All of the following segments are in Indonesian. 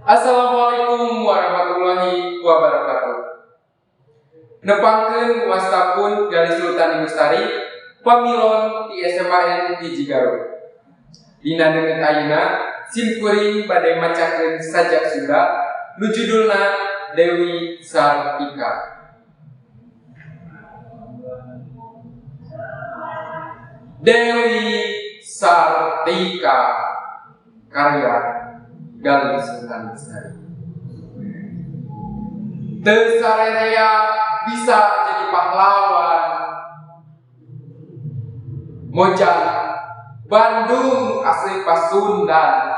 Assalamualaikum warahmatullahi wabarakatuh. Nepangkeun wastapun Gali Sultan Lestari pamilon di SMAN di Jigaru. Dina dengan ayeuna simkuring badai macakeun sajak Sunda nu judulna Dewi Sartika. Dewi Sartika karya Gali Sultan Lestari. Teu sarerea bisa jadi pahlawan. Mojang Bandung asli Pasundan.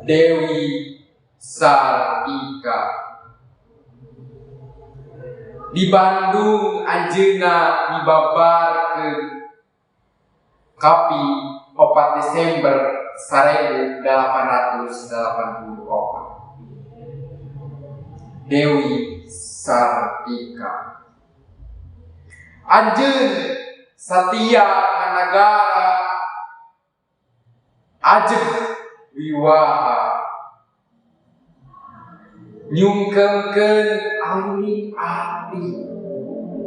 Dewi Sartika. Di Bandung anjeunna dibabarkeun Kapi 4 Desember 1884. Dewi Sartika. Anjeun satia ka nagara, ajeg wiwaha, nyungkeunkeun alih ati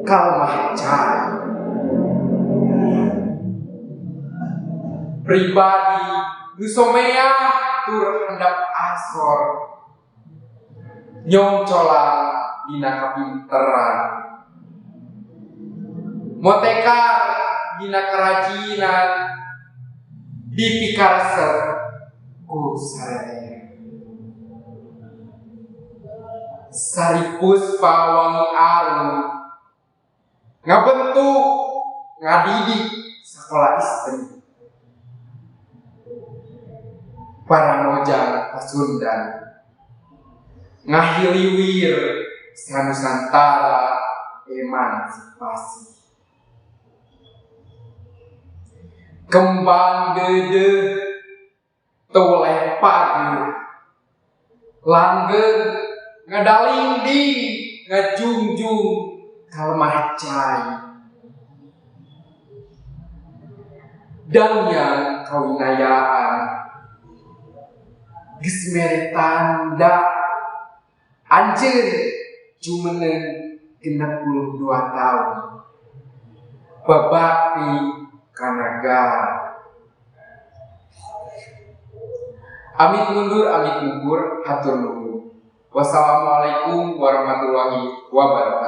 kalmahcan. Pribadi nu somea tur handap asor, nyongcolan dina kapinteran, motekar dina kerajinan, dipikaresep ku sarerea. Saripuspa wangi arum, ngabentuk ngadidik sakola istri. Para mojang Pasundan ngahiliwir Nusantara emansipasi. Kembang dedeh toleh pagi, langgeng ngedalingding ngejungjung kalmahcai. Dan yang kawinayaan geus mere tanda anjeun jumeneng 62 tahun babakti ka nagara. Amit mundur amit gugur hatur nuhun. Wassalamualaikum warahmatullahi wabarakatuh.